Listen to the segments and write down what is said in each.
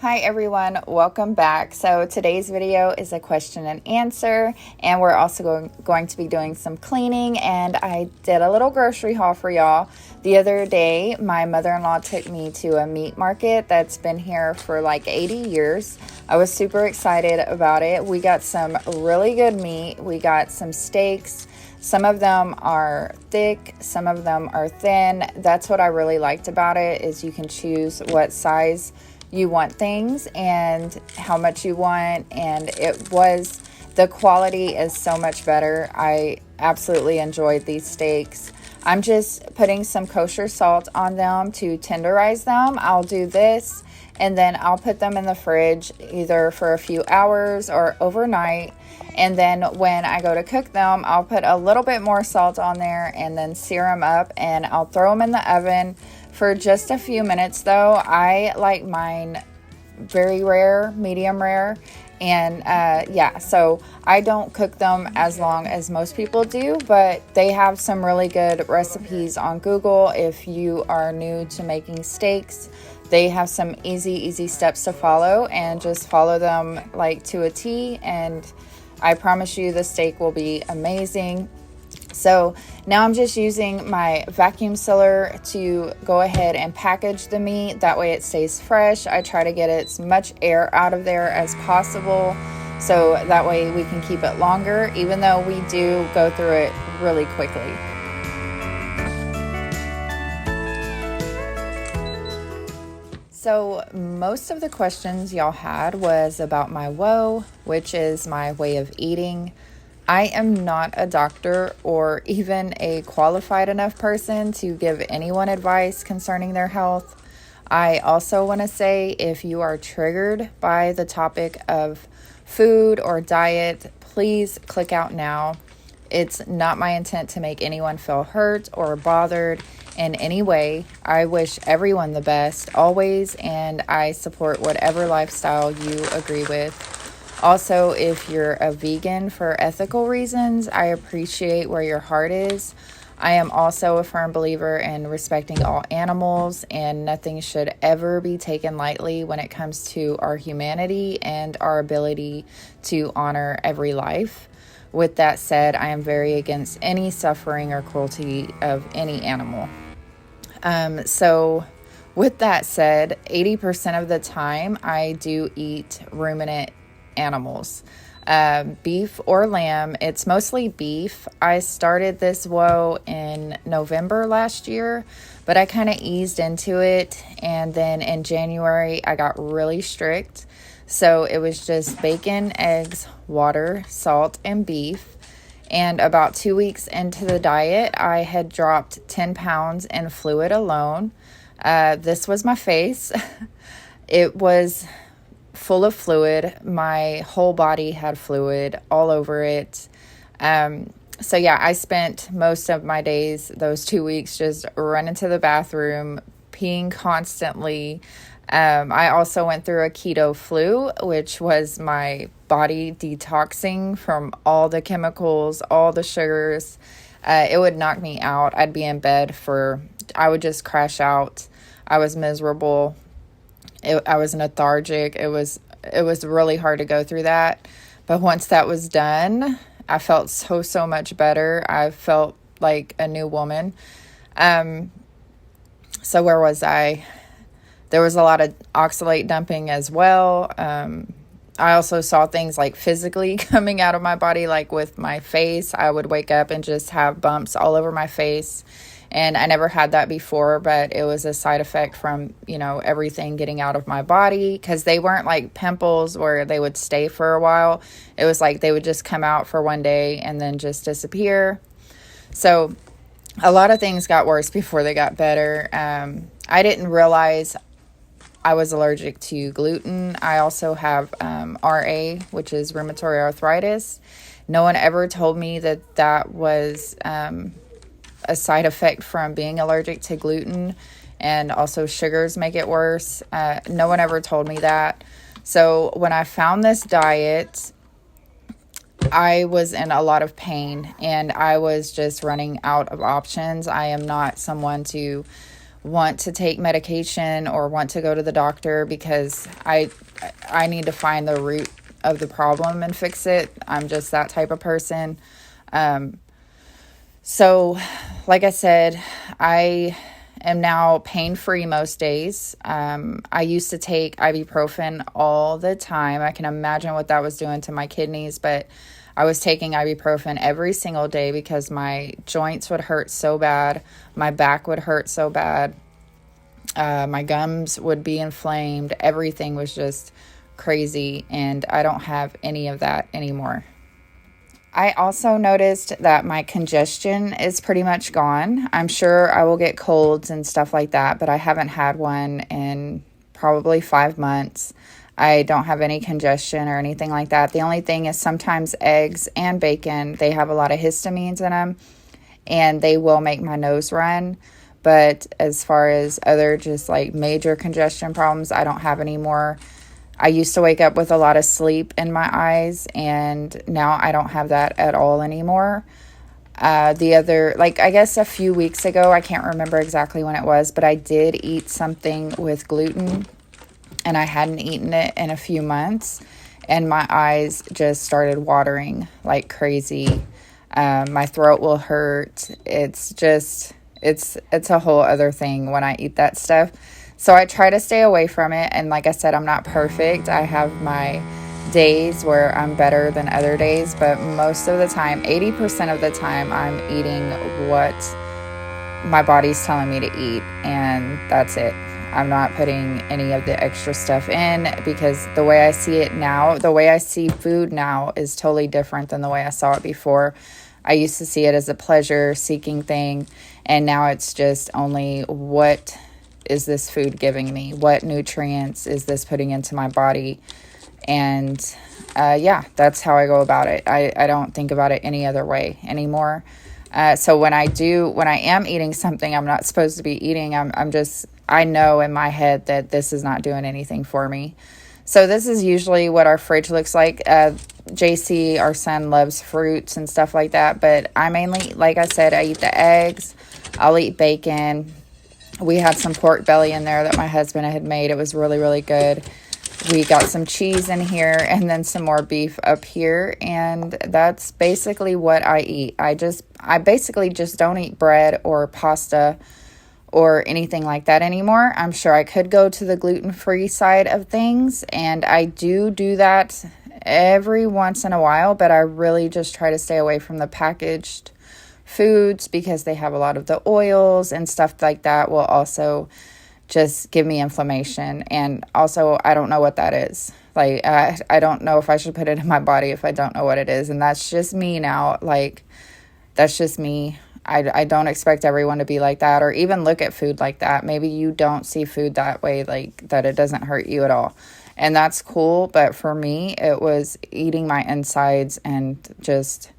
Hi everyone, welcome back. So today's video is a question and answer, and we're also going to be doing some cleaning, and I did a little grocery haul for y'all. The other day, my mother-in-law took me to a meat market that's been here for like 80 years. I was super excited about it. We got some really good meat. We got some steaks. Some of them are thick, some of them are thin. That's what I really liked about it, is you can choose what size you want things and how much you want, and the quality is so much better. I absolutely enjoyed these steaks. I'm just putting some kosher salt on them to tenderize them. I'll do this and then I'll put them in the fridge either for a few hours or overnight, and then when I go to cook them, I'll put a little bit more salt on there and then sear them up, and I'll throw them in the oven for just a few minutes. Though I like mine very rare, medium rare, and so I don't cook them as long as most people do, but they have some really good recipes on Google. If you are new to making steaks, they have some easy steps to follow, and just follow them like to a T, and I promise you the steak will be amazing. So now I'm just using my vacuum sealer to go ahead and package the meat. That way it stays fresh. I try to get as much air out of there as possible, so that way we can keep it longer, even though we do go through it really quickly. So most of the questions y'all had was about my WHOA, which is my way of eating. I am not a doctor or even a qualified enough person to give anyone advice concerning their health. I also want to say, if you are triggered by the topic of food or diet, please click out now. It's not my intent to make anyone feel hurt or bothered in any way. I wish everyone the best always, and I support whatever lifestyle you agree with. Also, if you're a vegan for ethical reasons, I appreciate where your heart is. I am also a firm believer in respecting all animals, and nothing should ever be taken lightly when it comes to our humanity and our ability to honor every life. With that said, I am very against any suffering or cruelty of any animal. So with that said, 80% of the time I do eat ruminant animals, beef or lamb. It's mostly beef. I started this WHOA in November last year, but I kind of eased into it, and then in January I got really strict. So it was just bacon, eggs, water, salt, and beef. And about 2 weeks into the diet, I had dropped 10 pounds in fluid alone. This was my face. It was full of fluid. My whole body had fluid all over it. So yeah, I spent most of my days, those 2 weeks, just running to the bathroom, peeing constantly. I also went through a keto flu, which was my body detoxing from all the chemicals, all the sugars. It would knock me out. I'd be in bed I would just crash out. I was miserable. I was lethargic. It was really hard to go through that. But once that was done, I felt so much better. I felt like a new woman. So where was I? There was a lot of oxalate dumping as well. I also saw things like physically coming out of my body, like with my face. I would wake up and just have bumps all over my face. And I never had that before, but it was a side effect from, everything getting out of my body, because they weren't like pimples where they would stay for a while. It was like they would just come out for one day and then just disappear. So a lot of things got worse before they got better. I didn't realize I was allergic to gluten. I also have RA, which is rheumatoid arthritis. No one ever told me that was a side effect from being allergic to gluten, and also sugars make it worse. No one ever told me that. So when I found this diet, I was in a lot of pain, and I was just running out of options. I am not someone to want to take medication or want to go to the doctor, because I need to find the root of the problem and fix it. I'm just that type of person. So like I said, I am now pain-free most days. I used to take ibuprofen all the time. I can imagine what that was doing to my kidneys, but I was taking ibuprofen every single day because my joints would hurt so bad. My back would hurt so bad. My gums would be inflamed. Everything was just crazy, and I don't have any of that anymore. I also noticed that my congestion is pretty much gone. I'm sure I will get colds and stuff like that, but I haven't had one in probably 5 months. I don't have any congestion or anything like that. The only thing is sometimes eggs and bacon, they have a lot of histamines in them, and they will make my nose run. But as far as other just like major congestion problems, I don't have any more. I used to wake up with a lot of sleep in my eyes, and now I don't have that at all anymore. I guess a few weeks ago, I can't remember exactly when it was, but I did eat something with gluten, and I hadn't eaten it in a few months, and my eyes just started watering like crazy. My throat will hurt. It's a whole other thing when I eat that stuff. So I try to stay away from it. And like I said, I'm not perfect. I have my days where I'm better than other days, but most of the time, 80% of the time, I'm eating what my body's telling me to eat, and that's it. I'm not putting any of the extra stuff in, because the way I see it now, the way I see food now is totally different than the way I saw it before. I used to see it as a pleasure-seeking thing, and now it's just only, what is this food giving me? What nutrients is this putting into my body? And that's how I go about it. I don't think about it any other way anymore. So when I am eating something I'm not supposed to be eating, I know in my head that this is not doing anything for me. So this is usually what our fridge looks like. JC, our son, loves fruits and stuff like that, but I mainly, like I said, I eat the eggs. I'll eat bacon. We had some pork belly in there that my husband had made. It was really, really good. We got some cheese in here, and then some more beef up here, and that's basically what I eat. I basically just don't eat bread or pasta or anything like that anymore. I'm sure I could go to the gluten-free side of things, and I do that every once in a while, but I really just try to stay away from the packaged foods, because they have a lot of the oils and stuff like that will also just give me inflammation. And also, I don't know what that is. Like, I don't know if I should put it in my body if I don't know what it is. And that's just me now. Like, that's just me. I don't expect everyone to be like that, or even look at food like that. Maybe you don't see food that way, like that it doesn't hurt you at all. And that's cool. But for me, it was eating my insides, and just,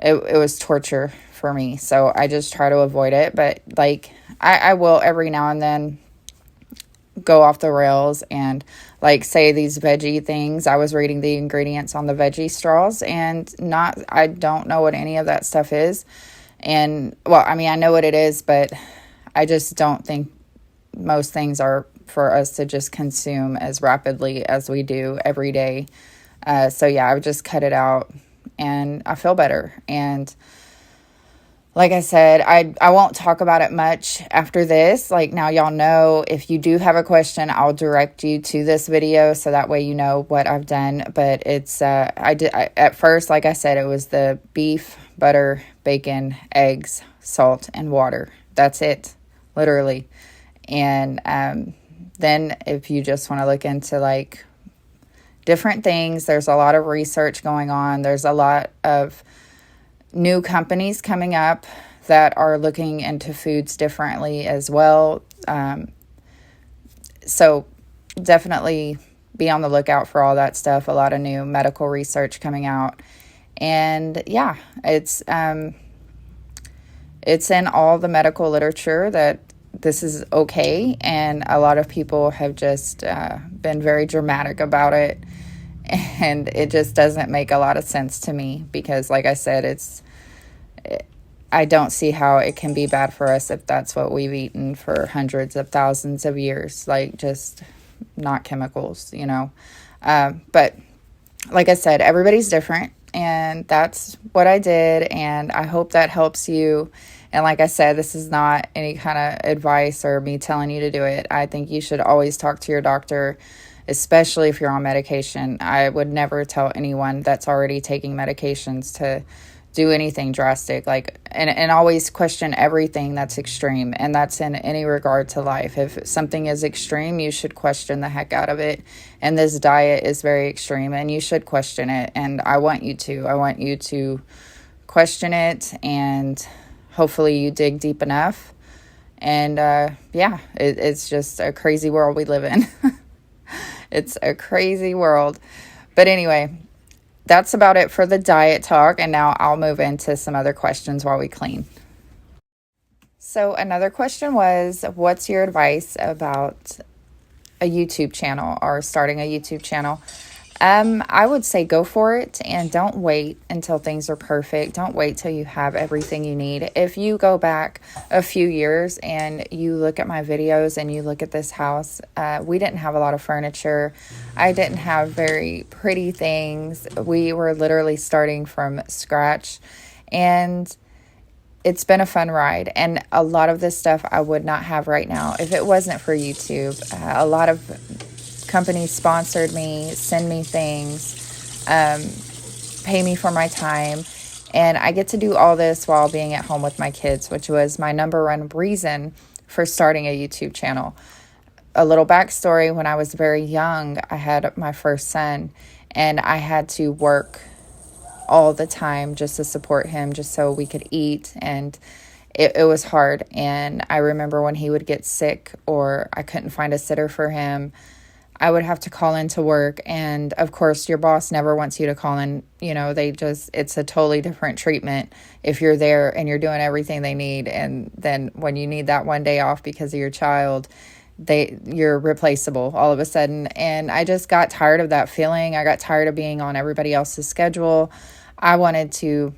it was torture for me. So I just try to avoid it. But like, I will every now and then go off the rails and like say these veggie things. I was reading the ingredients on the veggie straws, and I don't know what any of that stuff is. And well, I mean, I know what it is, but I just don't think most things are for us to just consume as rapidly as we do every day. So yeah, I would just cut it out, and I feel better. And like I said, I won't talk about it much after this. Like, now y'all know, if you do have a question, I'll direct you to this video, so that way you know what I've done. But it's, at first, like I said, it was the beef, butter, bacon, eggs, salt, and water. That's it, literally. And then if you just want to look into like different things, there's a lot of research going on. There's a lot of new companies coming up that are looking into foods differently as well. So definitely be on the lookout for all that stuff. A lot of new medical research coming out. And yeah, it's in all the medical literature that this is okay. And a lot of people have just been very dramatic about it. And it just doesn't make a lot of sense to me, because like I said, I don't see how it can be bad for us if that's what we've eaten for hundreds of thousands of years, like just not chemicals, But like I said, everybody's different, and that's what I did, and I hope that helps you. And like I said, this is not any kind of advice or me telling you to do it. I think you should always talk to your doctor, especially if you're on medication. I would never tell anyone that's already taking medications to do anything drastic, and always question everything that's extreme, and that's in any regard to life. If something is extreme, you should question the heck out of it, and this diet is very extreme, and you should question it, and I want you to question it, and hopefully you dig deep enough. And it's just a crazy world we live in. It's a crazy world. But anyway, that's about it for the diet talk, and now I'll move into some other questions while we clean. So another question was, what's your advice about a YouTube channel or starting a YouTube channel? I would say go for it, and don't wait until things are perfect. Don't wait till you have everything you need. If you go back a few years and you look at my videos and you look at this house, we didn't have a lot of furniture. I didn't have very pretty things. We were literally starting from scratch, and it's been a fun ride. And a lot of this stuff I would not have right now if it wasn't for YouTube. A lot of companies sponsored me, send me things, pay me for my time, and I get to do all this while being at home with my kids, which was my number one reason for starting a YouTube channel. A little backstory: when I was very young, I had my first son, and I had to work all the time just to support him, just so we could eat, and it was hard. And I remember when he would get sick or I couldn't find a sitter for him, I would have to call into work. And of course, your boss never wants you to call in. It's a totally different treatment if you're there and you're doing everything they need. And then when you need that one day off because of your child, you're replaceable all of a sudden. And I just got tired of that feeling. I got tired of being on everybody else's schedule. I wanted to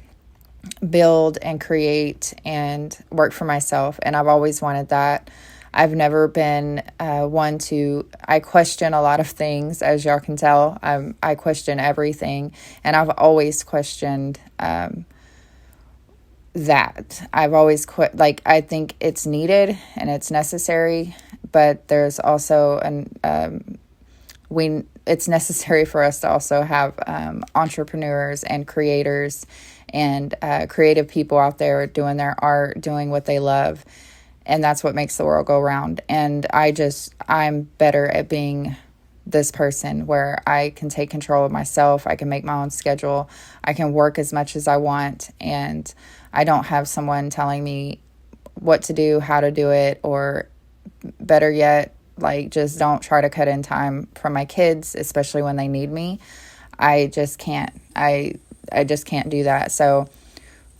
build and create and work for myself. And I've always wanted that. I've never been I question a lot of things, as y'all can tell. I question everything, and I've always questioned that. I've always I think it's needed and it's necessary, but there's also it's necessary for us to also have entrepreneurs and creators and creative people out there doing their art, doing what they love. And that's what makes the world go round. And I'm better at being this person where I can take control of myself. I can make my own schedule. I can work as much as I want. And I don't have someone telling me what to do, how to do it, or better yet, just don't try to cut in time for my kids, especially when they need me. I just can't. I just can't do that. So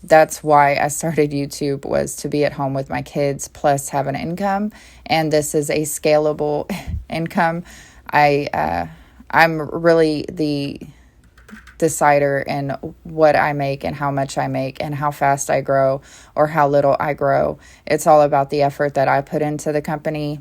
that's why I started YouTube, was to be at home with my kids plus have an income. And this is a scalable income. I'm really the decider in what I make and how much I make and how fast I grow or how little I grow. It's all about the effort that I put into the company.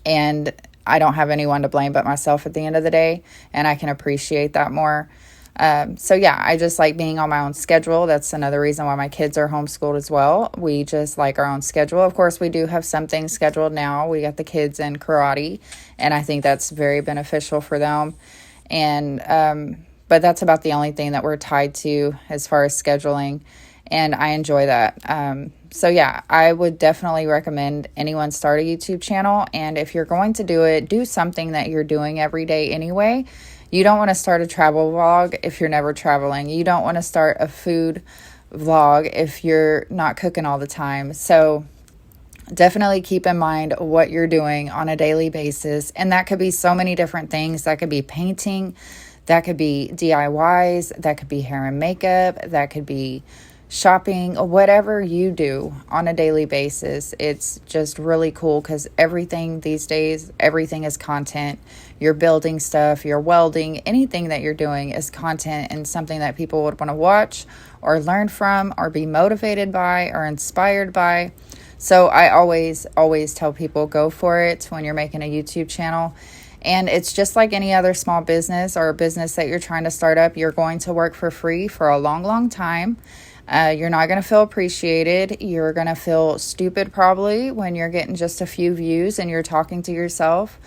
And I don't have anyone to blame but myself at the end of the day. And I can appreciate that more. I just like being on my own schedule. That's another reason why my kids are homeschooled as well. We just like our own schedule. Of course, we do have some things scheduled now. We got the kids in karate, and I think that's very beneficial for them. And, but that's about the only thing that we're tied to as far as scheduling, and I enjoy that. I would definitely recommend anyone start a YouTube channel. And if you're going to do it, do something that you're doing every day anyway. You don't want to start a travel vlog if you're never traveling. You don't want to start a food vlog if you're not cooking all the time. So definitely keep in mind what you're doing on a daily basis. And that could be so many different things. That could be painting. That could be DIYs. That could be hair and makeup. That could be shopping, whatever you do on a daily basis. It's just really cool because everything these days, everything is content. You're building stuff, you're welding, anything that you're doing is content and something that people would want to watch or learn from or be motivated by or inspired by. So I always tell people, go for it when you're making a YouTube channel. And it's just like any other small business or a business that you're trying to start up. You're going to work for free for a long, long time. You're not going to feel appreciated. You're going to feel stupid probably when you're getting just a few views and you're talking to yourself.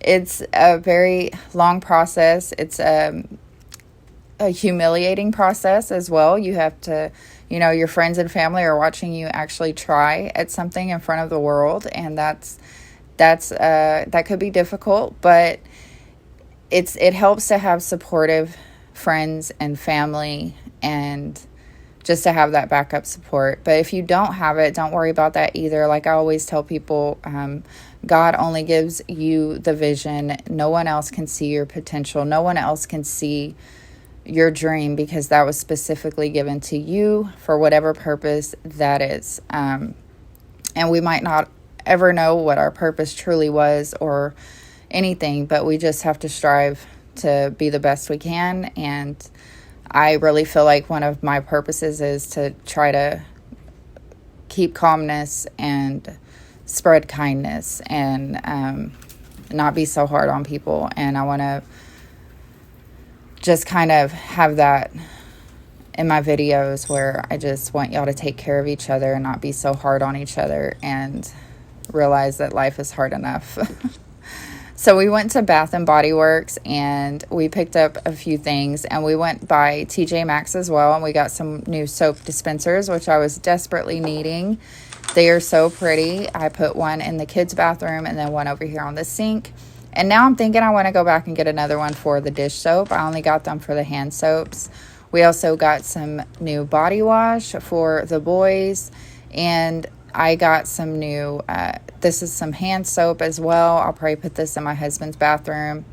It's a very long process. It's a humiliating process as well. You have to, your friends and family are watching you actually try at something in front of the world, and that could be difficult, but it helps to have supportive friends and family and just to have that backup support. But if you don't have it, don't worry about that either. Like I always tell people, God only gives you the vision. No one else can see your potential. No one else can see your dream because that was specifically given to you for whatever purpose that is. And we might not ever know what our purpose truly was or anything, but we just have to strive to be the best we can. And I really feel like one of my purposes is to try to keep calmness and spread kindness and not be so hard on people. And I want to just kind of have that in my videos where I just want y'all to take care of each other and not be so hard on each other and realize that life is hard enough. So we went to Bath and Body Works and we picked up a few things, and we went by TJ Maxx as well, and we got some new soap dispensers, which I was desperately needing. They are so pretty. I put one in the kids' bathroom and then one over here on the sink. And now I'm thinking I want to go back and get another one for the dish soap. I only got them for the hand soaps. We also got some new body wash for the boys, and I got some new, this is some hand soap as well. I'll probably put this in my husband's bathroom.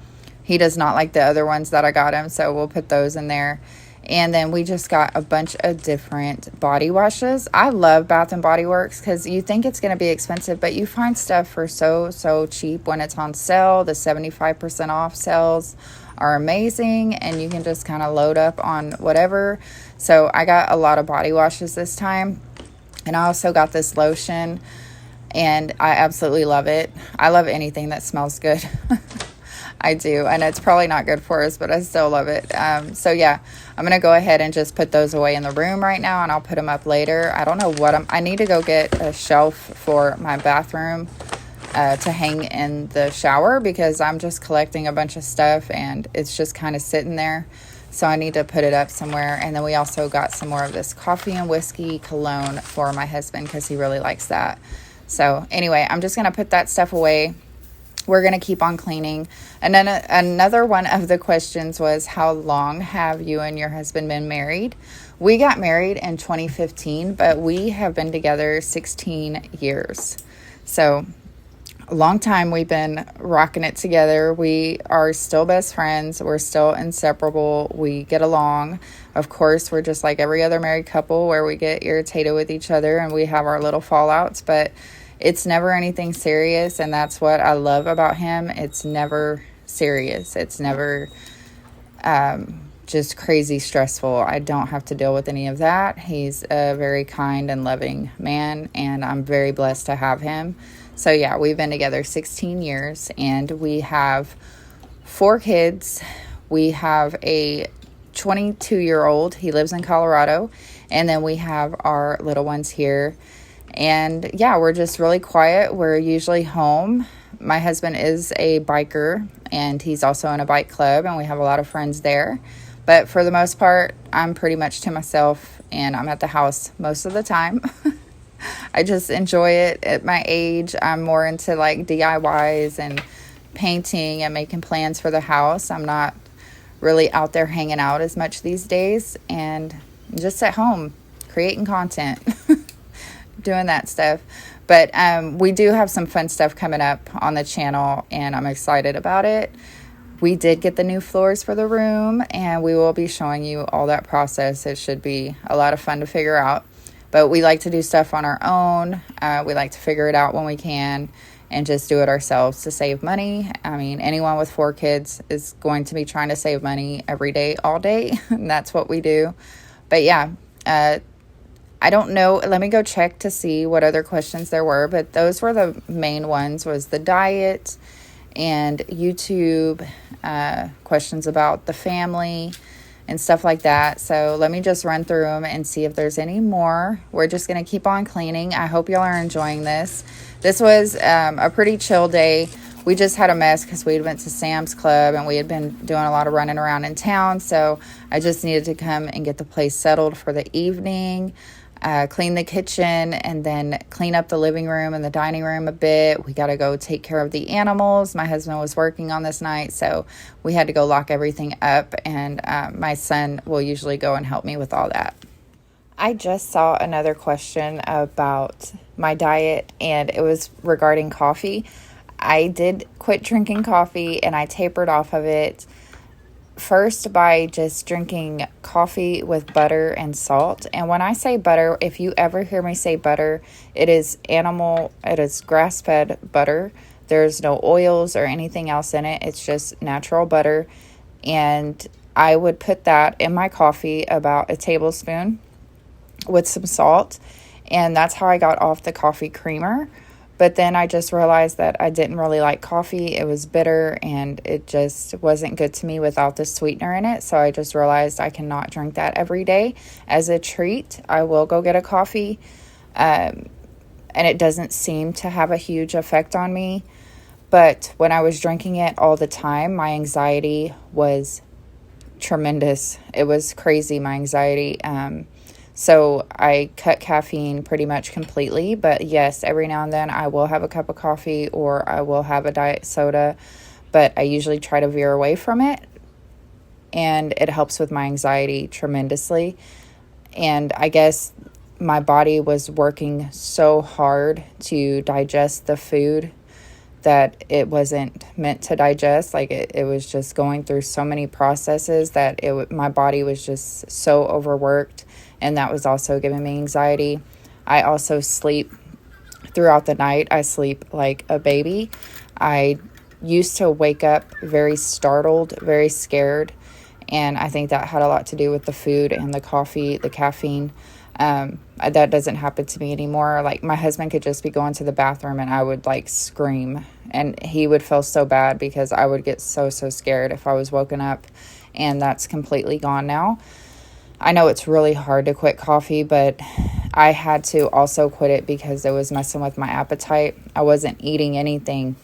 He does not like the other ones that I got him, so we'll put those in there. And then we just got a bunch of different body washes. I love Bath and Body Works because you think it's going to be expensive, but you find stuff for so cheap when it's on sale. The 75% off sales are amazing, and you can just kind of load up on whatever. So I got a lot of body washes this time. And I also got this lotion, and I absolutely love it. I love anything that smells good. I do. And it's probably not good for us, but I still love it. So yeah, I'm going to go ahead and just put those away in the room right now, and I'll put them up later. I don't know what I need to go get a shelf for my bathroom to hang in the shower because I'm just collecting a bunch of stuff and it's just kind of sitting there. So I need to put it up somewhere. And then we also got some more of this coffee and whiskey cologne for my husband because he really likes that. So anyway, I'm just going to put that stuff away. We're going to keep on cleaning. And then another one of the questions was, how long have you and your husband been married? We got married in 2015, but we have been together 16 years. So a long time we've been rocking it together. We are still best friends. We're still inseparable. We get along. Of course, we're just like every other married couple where we get irritated with each other and we have our little fallouts, but it's never anything serious. And that's what I love about him. It's never serious. It's never just crazy stressful. I don't have to deal with any of that. He's a very kind and loving man, and I'm very blessed to have him. So yeah, we've been together 16 years, and we have 4 kids. We have a 22-year-old. He lives in Colorado. And then we have our little ones here. And yeah, we're just really quiet. We're usually home. My husband is a biker, and he's also in a bike club, and we have a lot of friends there. But for the most part, I'm pretty much to myself, and I'm at the house most of the time. I just enjoy it. At my age, I'm more into like DIYs and painting and making plans for the house. I'm not really out there hanging out as much these days, and just at home creating content, doing that stuff. But we do have some fun stuff coming up on the channel, and I'm excited about it. We did get the new floors for the room, and we will be showing you all that process. It should be a lot of fun to figure out. But we like to do stuff on our own. We like to figure it out when we can and just do it ourselves to save money. I mean, anyone with 4 kids is going to be trying to save money every day, all day. And that's what we do. But yeah, I don't know. Let me go check to see what other questions there were. But those were the main ones, was the diet and YouTube, questions about the family and stuff like that. So let me just run through them and see if there's any more. We're just going to keep on cleaning. I hope y'all are enjoying this. This was a pretty chill day. We just had a mess because we went to Sam's Club and we had been doing a lot of running around in town. So I just needed to come and get the place settled for the evening. Clean the kitchen and then clean up the living room and the dining room a bit. We got to go take care of the animals. My husband was working on this night, so we had to go lock everything up, and my son will usually go and help me with all that. I just saw another question about my diet, and it was regarding coffee. I did quit drinking coffee, and I tapered off of it. First, by just drinking coffee with butter and salt. And when I say butter, if you ever hear me say butter, it is grass-fed butter. There's no oils or anything else in it. It's just natural butter. And I would put that in my coffee, about a tablespoon, with some salt. And that's how I got off the coffee creamer. But then I just realized that I didn't really like coffee. It was bitter and it just wasn't good to me without the sweetener in it. So I just realized I cannot drink that every day. As a treat, I will go get a coffee. And it doesn't seem to have a huge effect on me. But when I was drinking it all the time, my anxiety was tremendous. It was crazy, my anxiety. So I cut caffeine pretty much completely, but yes, every now and then I will have a cup of coffee or I will have a diet soda, but I usually try to veer away from it, and it helps with my anxiety tremendously. And I guess my body was working so hard to digest the food that it wasn't meant to digest. Like it was just going through so many processes that my body was just so overworked. And that was also giving me anxiety. I also sleep throughout the night. I sleep like a baby. I used to wake up very startled, very scared. And I think that had a lot to do with the food and the coffee, the caffeine. That doesn't happen to me anymore. Like my husband could just be going to the bathroom and I would like scream. And he would feel so bad because I would get so scared if I was woken up. And that's completely gone now. I know it's really hard to quit coffee, but I had to also quit it because it was messing with my appetite. I wasn't eating anything,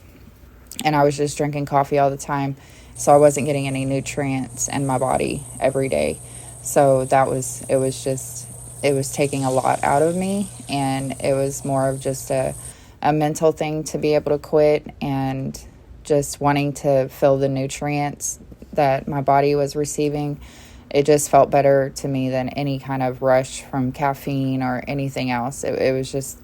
and I was just drinking coffee all the time, so I wasn't getting any nutrients in my body every day. So it was taking a lot out of me, and it was more of just a mental thing to be able to quit, and just wanting to feel the nutrients that my body was receiving. It just felt better to me than any kind of rush from caffeine or anything else. It was just,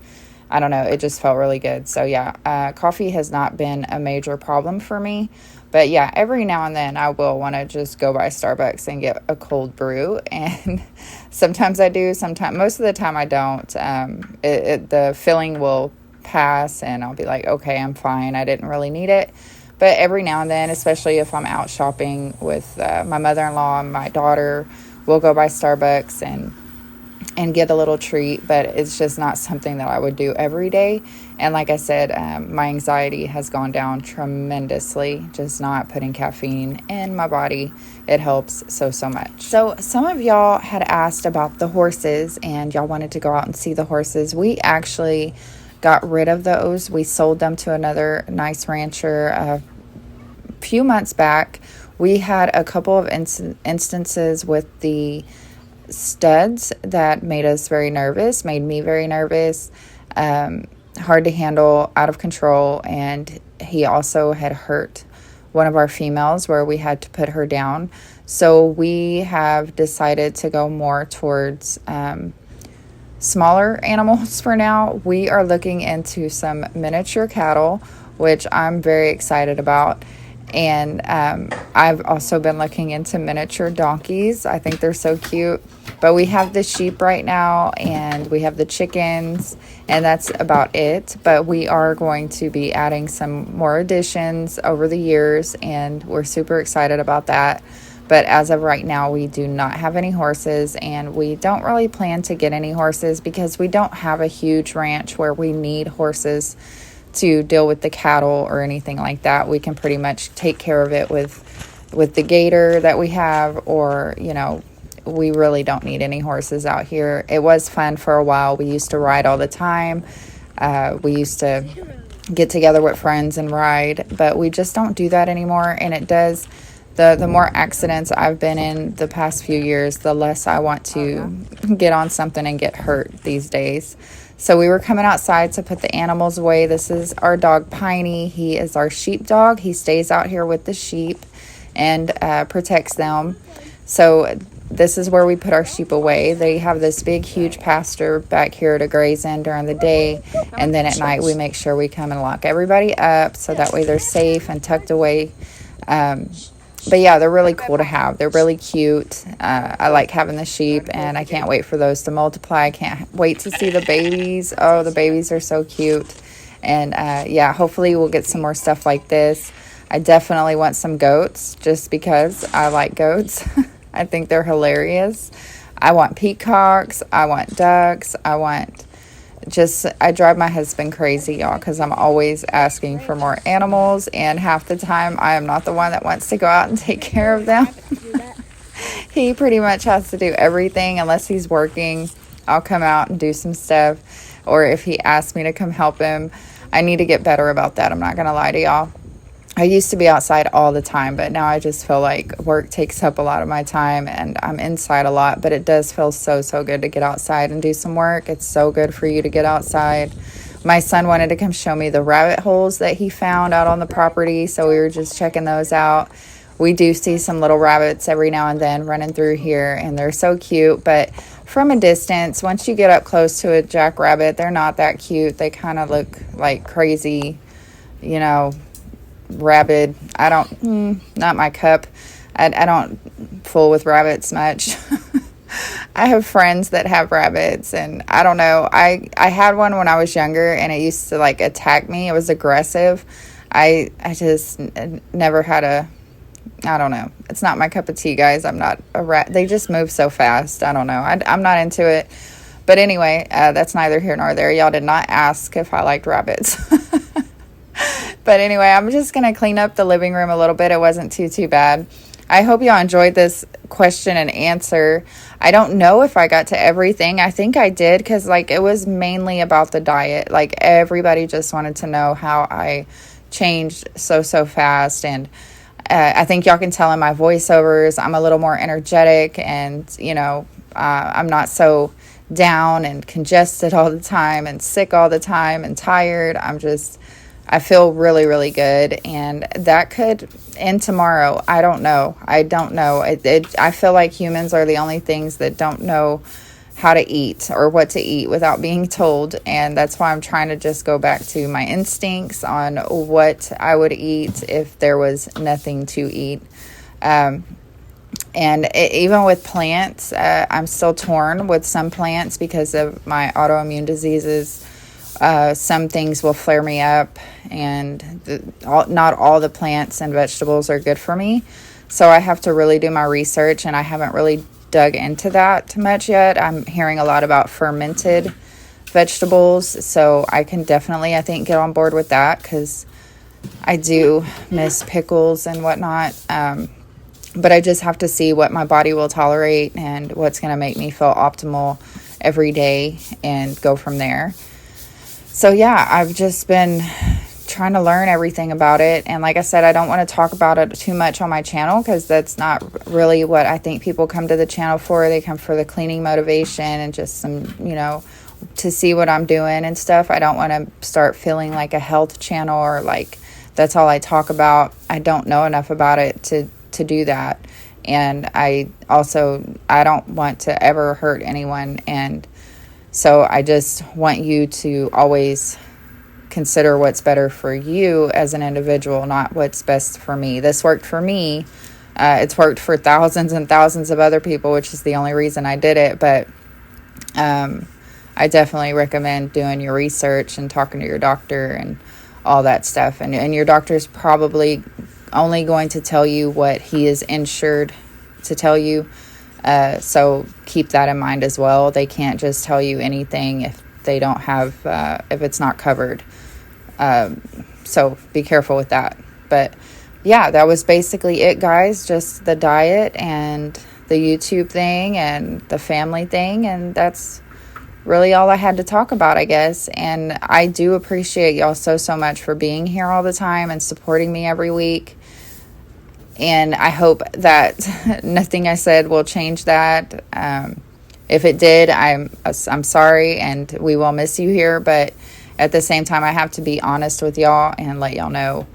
I don't know, it just felt really good. So yeah, coffee has not been a major problem for me. But yeah, every now and then I will want to just go by Starbucks and get a cold brew. And sometimes I do, most of the time I don't. The feeling will pass and I'll be like, okay, I'm fine. I didn't really need it. But every now and then, especially if I'm out shopping with my mother-in-law and my daughter, we'll go by Starbucks and get a little treat. But it's just not something that I would do every day. And like I said, my anxiety has gone down tremendously. Just not putting caffeine in my body. It helps so much. So some of y'all had asked about the horses and y'all wanted to go out and see the horses. We actually got rid of those. We sold them to another nice rancher a few months back. We had a couple of instances with the studs that made me very nervous, hard to handle, out of control, and he also had hurt one of our females where we had to put her down. So we have decided to go more towards smaller animals for now. We are looking into some miniature cattle, which I'm very excited about. And I've also been looking into miniature donkeys. I think they're so cute. But we have the sheep right now, and we have the chickens, and that's about it. But we are going to be adding some more additions over the years, and we're super excited about that. But as of right now, we do not have any horses, and we don't really plan to get any horses because we don't have a huge ranch where we need horses to deal with the cattle or anything like that. We can pretty much take care of it with the gator that we have, or, we really don't need any horses out here. It was fun for a while. We used to ride all the time. We used to get together with friends and ride, but we just don't do that anymore. And it does, the more accidents I've been in the past few years, the less I want to get on something and get hurt these days. So we were coming outside to put the animals away. This is our dog Piney. He is our sheep dog. He stays out here with the sheep and protects them. So this is where we put our sheep away. They have this big, huge pasture back here to graze in during the day. And then at night, we make sure we come and lock everybody up so that way they're safe and tucked away. But yeah, they're really cool to have. They're really cute. I like having the sheep, and I can't wait for those to multiply. I can't wait to see the babies. Oh, the babies are so cute. And yeah, hopefully we'll get some more stuff like this. I definitely want some goats just because I like goats. I think they're hilarious. I want peacocks. I want ducks. I drive my husband crazy, y'all, because I'm always asking for more animals, and half the time I am not the one that wants to go out and take care of them. He pretty much has to do everything unless he's working. I'll come out and do some stuff, or if he asks me to come help him. I need to get better about that. I'm not going to lie to y'all. I used to be outside all the time, but now I just feel like work takes up a lot of my time and I'm inside a lot. But it does feel so, so good to get outside and do some work. It's so good for you to get outside. My son wanted to come show me the rabbit holes that he found out on the property, so we were just checking those out. We do see some little rabbits every now and then running through here, and they're so cute. But from a distance, once you get up close to a jackrabbit, they're not that cute. They kind of look like crazy, rabid. Not my cup. I don't fool with rabbits much. I have friends that have rabbits, and I don't know. I had one when I was younger, and it used to attack me. It was aggressive. I just never had I don't know. It's not my cup of tea, guys. I'm not a rat. They just move so fast. I don't know. I'm not into it. But anyway, that's neither here nor there. Y'all did not ask if I liked rabbits. But anyway, I'm just going to clean up the living room a little bit. It wasn't too bad. I hope y'all enjoyed this question and answer. I don't know if I got to everything. I think I did because, it was mainly about the diet. Everybody just wanted to know how I changed so fast. And I think y'all can tell in my voiceovers, I'm a little more energetic and, I'm not so down and congested all the time and sick all the time and tired. I feel really, really good, and that could end tomorrow. I don't know. I feel like humans are the only things that don't know how to eat or what to eat without being told, and that's why I'm trying to just go back to my instincts on what I would eat if there was nothing to eat. Even with plants, I'm still torn with some plants because of my autoimmune diseases. Some things will flare me up, and not all the plants and vegetables are good for me. So I have to really do my research, and I haven't really dug into that much yet. I'm hearing a lot about fermented vegetables, so I can definitely, I think, get on board with that because I do miss pickles and whatnot. But I just have to see what my body will tolerate and what's going to make me feel optimal every day and go from there. So yeah, I've just been trying to learn everything about it. And like I said, I don't want to talk about it too much on my channel because that's not really what I think people come to the channel for. They come for the cleaning motivation and just some, to see what I'm doing and stuff. I don't want to start feeling like a health channel or that's all I talk about. I don't know enough about it to do that. And I don't want to ever hurt anyone. And so I just want you to always consider what's better for you as an individual, not what's best for me. This worked for me. It's worked for thousands and thousands of other people, which is the only reason I did it. But I definitely recommend doing your research and talking to your doctor and all that stuff. And your doctor's probably only going to tell you what he is insured to tell you. So keep that in mind as well. They can't just tell you anything if they don't have, if it's not covered. So be careful with that. But yeah, that was basically it, guys. Just the diet and the YouTube thing and the family thing. And that's really all I had to talk about, I guess. And I do appreciate y'all so much for being here all the time and supporting me every week. And I hope that nothing I said will change that. If it did, I'm sorry, and we will miss you here. But at the same time, I have to be honest with y'all and let y'all know,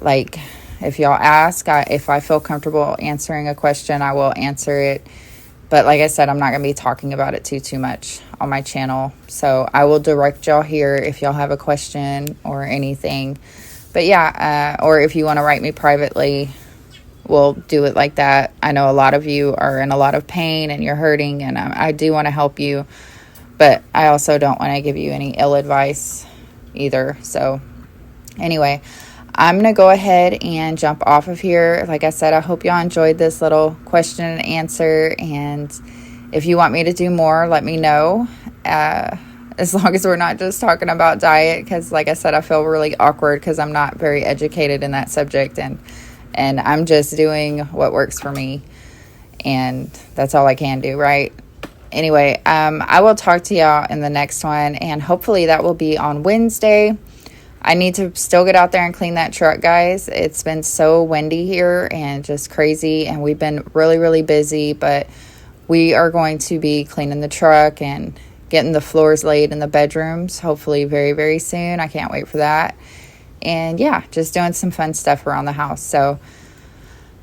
like, if y'all ask, if I feel comfortable answering a question, I will answer it. But like I said, I'm not going to be talking about it too much on my channel. So I will direct y'all here if y'all have a question or anything. But yeah, or if you want to write me privately, we'll do it like that. I know a lot of you are in a lot of pain and you're hurting, and I do want to help you. But I also don't want to give you any ill advice either. So anyway, I'm going to go ahead and jump off of here. Like I said, I hope y'all enjoyed this little question and answer. And if you want me to do more, let me know. As long as we're not just talking about diet. Because like I said, I feel really awkward because I'm not very educated in that subject. And I'm just doing what works for me. And that's all I can do, right? Anyway, I will talk to y'all in the next one. And hopefully that will be on Wednesday. I need to still get out there and clean that truck, guys. It's been so windy here and just crazy, and we've been really busy, but we are going to be cleaning the truck and getting the floors laid in the bedrooms, hopefully very soon. I can't wait for that. And yeah, just doing some fun stuff around the house. So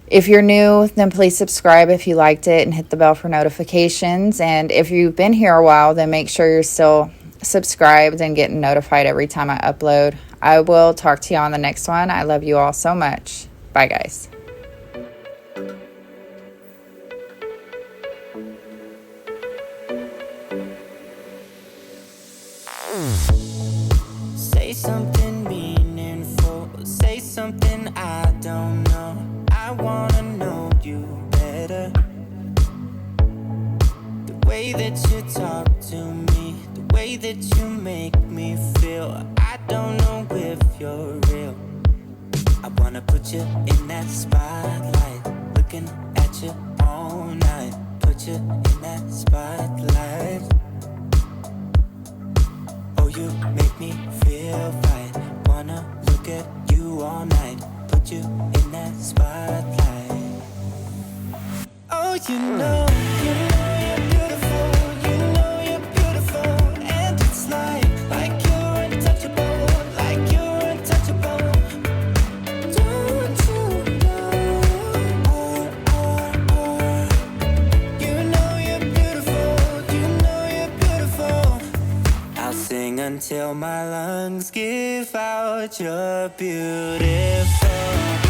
if you're new, then please subscribe if you liked it and hit the bell for notifications. And if you've been here a while, then make sure you're still subscribed and getting notified every time I upload. I will talk to you on the next one. I love you all so much. Bye, guys. Say something meaningful. Say something I don't know. I wanna know you better. The way that you talk to me, the way that you make me feel. I don't know if you're real. I wanna put you in that spotlight, looking at you all night. Put you in that spotlight. Oh, you make me feel right. Wanna look at you all night. Put you in that spotlight. Oh, you know you're beautiful. You know you're beautiful. And it's like you're untouchable. Like you're untouchable. Don't you know? You know you're beautiful. You know you're beautiful. I'll sing until my lungs give out. You're beautiful.